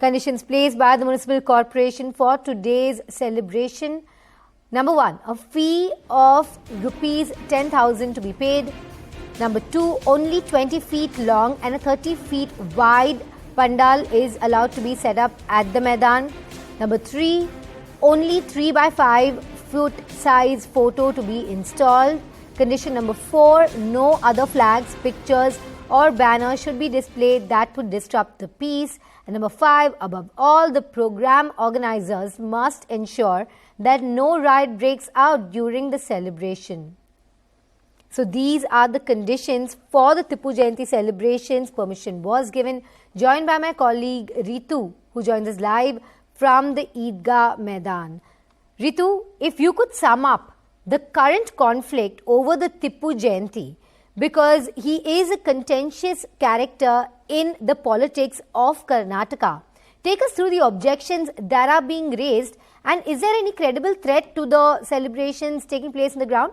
Conditions placed by the Municipal Corporation for today's celebration. Number 1, a fee of rupees 10,000 to be paid. Number 2, only 20 feet long and a 30 feet wide pandal is allowed to be set up at the Maidan. Number 3, only 3 by 5 foot size photo to be installed. Condition number 4, no other flags, pictures or banners should be displayed that would disrupt the peace. And number 5, above all, the program organizers must ensure that no riot breaks out during the celebration. So these are the conditions for the Tipu Jayanti celebrations. Permission was given. Joined by my colleague Ritu, who joins us live from the Eidgah Maidan. Ritu, if you could sum up the current conflict over the Tipu Jayanti, because he is a contentious character in the politics of Karnataka. Take us through the objections that are being raised, and is there any credible threat to the celebrations taking place on the ground?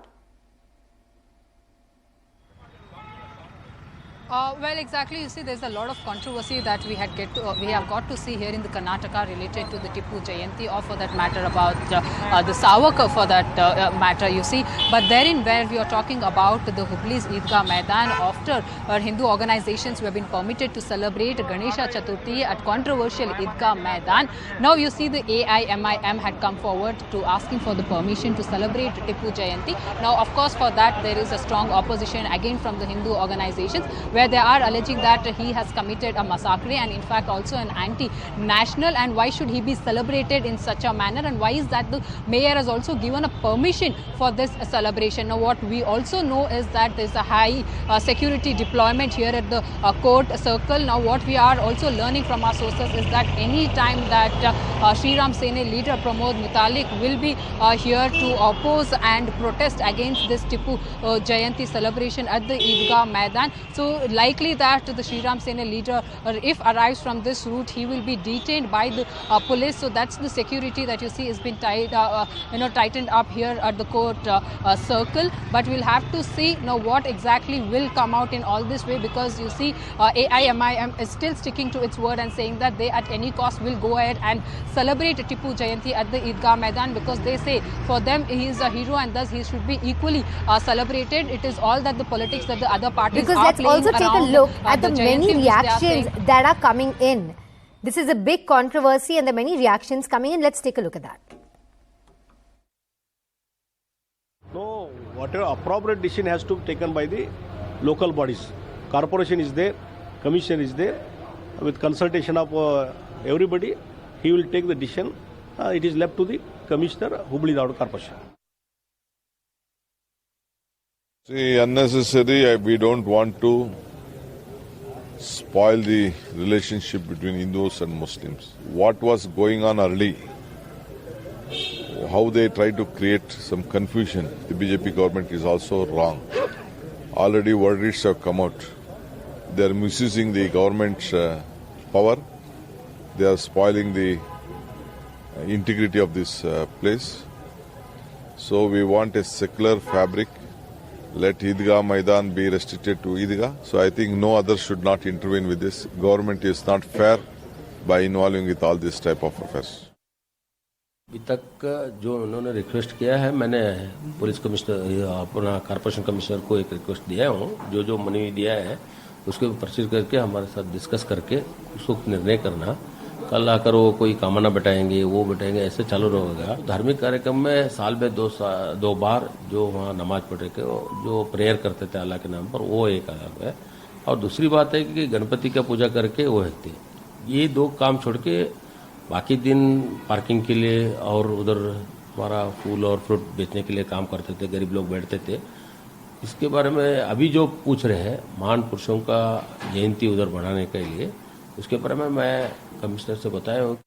Well, exactly. You see, there's a lot of controversy that we have got to see here in the Karnataka related to the Tipu Jayanti, or for that matter about the Savaka for that matter, you see. But therein where we are talking about the Hubli's Eidgah Maidan, after Hindu organizations who have been permitted to celebrate Ganesha Chaturthi at controversial Eidgah Maidan. Now you see the AIMIM had come forward to asking for the permission to celebrate Tipu Jayanti. Now, of course, for that there is a strong opposition again from the Hindu organizations, where they are alleging that he has committed a massacre and in fact also an anti-national, and why should he be celebrated in such a manner, and why is that the mayor has also given a permission for this celebration. Now what we also know is that there is a high security deployment here at the court circle. Now what we are also learning from our sources is that any time that Sri Ram Sena leader Pramod Mutalik will be here to oppose and protest against this Tipu Jayanti celebration at the Eidgah Maidan. So likely that the Sri Ram Sena leader, if arrives from this route, he will be detained by the police. So that's the security that you see has been tightened up here at the court circle. But we'll have to see now what exactly will come out in all this way, because you see AIMIM is still sticking to its word and saying that they at any cost will go ahead and celebrate Tipu Jayanti at the Eidgah Maidan, because they say for them he is a hero and thus he should be equally celebrated. It is all that the politics that the other parties are playing. Also take a look at the many reactions that are coming in. This is a big controversy and there are many reactions coming in. Let's take a look at that. No, whatever appropriate decision has to be taken by the local bodies. Corporation is there, commission is there. With consultation of everybody, he will take the decision. It is left to the commissioner, Hubli Dharwad Corporation. See, unnecessary, we don't want to spoil the relationship between Hindus and Muslims. What was going on early, how they try to create some confusion, the BJP government is also wrong. Already verdicts have come out. They are misusing the government's power. They are spoiling the integrity of this place. So we want a secular fabric. Let Eidgah Maidan be restricted to Eidgah. So I think no other should not intervene with this. Government is not fair by involving with all this type of affairs. अभी तक जो उन्होंने request किया है, मैंने police commissioner अपना corporation commissioner को एक रिक्वेस्ट दिया हूँ, जो मनी दिया है उसको परचेज करके हमारे साथ डिस्कस करके उसको निर्णय करना. कल आकर वो कोई कामना बैठाएंगे, वो बैठाएंगे, ऐसे चालू रहेगा. धार्मिक कार्यक्रम में साल में दो बार जो वहाँ नमाज पढ़े के जो प्रेयर करते थे अल्लाह के नाम पर, वो एक अलग है. और दूसरी बात है कि गणपति का पूजा करके वो है, ये दो काम छोड़ के बाकी दिन पार्किंग के लिए और उधर हमारा फूल और फ्रूट बेचने के लिए काम करते थे, गरीब लोग बैठते थे. इसके बारे में अभी जो पूछ रहे हैं महान पुरुषों का जयंती उधर बढ़ाने के लिए, उसके बारे में मैं कमिश्नर से बताया हूँ.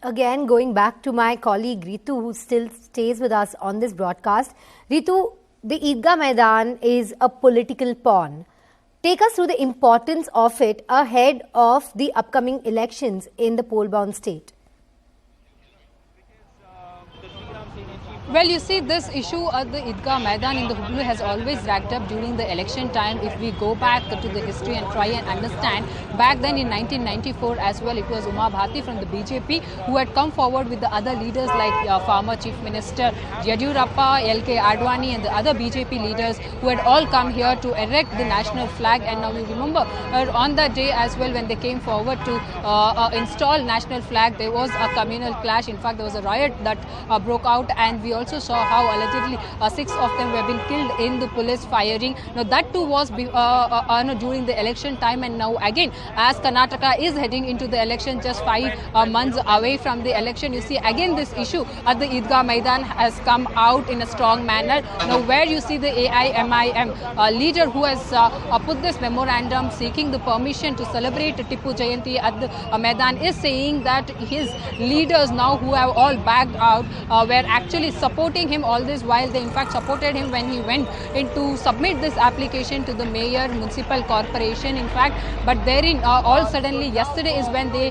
Again, going back to my colleague Ritu, who still stays with us on this broadcast. Ritu, the Eidgah Maidan is a political pawn. Take us through the importance of it ahead of the upcoming elections in the poll-bound state. The Sri Ram Sena chief Well, you see, this issue at the Eidgah Maidan in the Hublu has always racked up during the election time. If we go back to the history and try and understand, back then in 1994 as well, it was Uma Bharti from the BJP who had come forward with the other leaders like former Chief Minister Yadurappa, LK Advani and the other BJP leaders who had all come here to erect the national flag. And now you remember on that day as well, when they came forward to install national flag, there was a communal clash. In fact, there was a riot that broke out, and we also saw how allegedly 6 of them were being killed in the police firing. Now that too was during the election time, and now again as Karnataka is heading into the election, just 5 months away from the election, you see again this issue at the Eidgah Maidan has come out in a strong manner. Now where you see the AIMIM leader who has put this memorandum seeking the permission to celebrate Tipu Jayanti at the Maidan is saying that his leaders now who have all backed out were actually supporting him all this while. They in fact supported him when he went in to submit this application to the mayor municipal corporation, in fact. But therein all suddenly yesterday is when they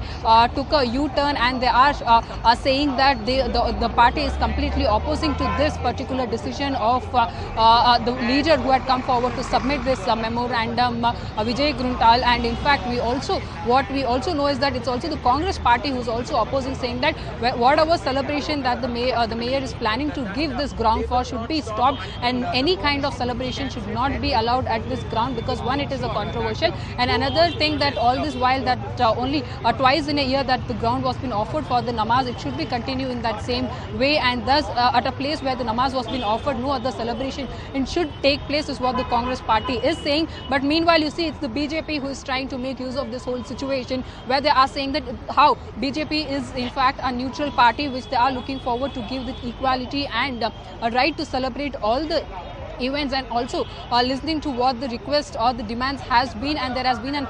took a U-turn, and they are saying that the party is completely opposing to this particular decision of the leader who had come forward to submit this memorandum, Vijay Gruntal. And in fact what we also know is that it's also the Congress party who's also opposing, saying that whatever celebration that the mayor is planning to give this ground for should be stopped, and any kind of celebration should not be allowed at this ground, because one, it is a controversial, and another thing that all this while that only twice in a year that the ground was been offered for the namaz, it should be continue in that same way, and thus at a place where the namaz was being offered, no other celebration it should take place, is what the Congress party is saying. But meanwhile, you see, it's the BJP who is trying to make use of this whole situation, where they are saying that how BJP is in fact a neutral party, which they are looking forward to give the equality and a right to celebrate all the events, and also listening to what the request or the demands has been, and there has been an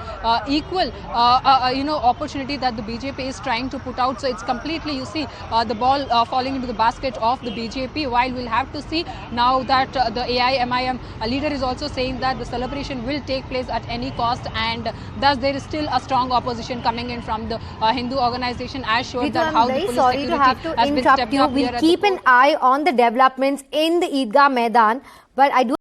equal opportunity that the BJP is trying to put out. So it's completely, you see, the ball falling into the basket of the BJP, while we'll have to see now that the AIMIM leader is also saying that the celebration will take place at any cost, and thus there is still a strong opposition coming in from the Hindu organization, as showed that how the police security has been stepped up. We'll keep an eye on the developments in the Eidgah Maidan, but I do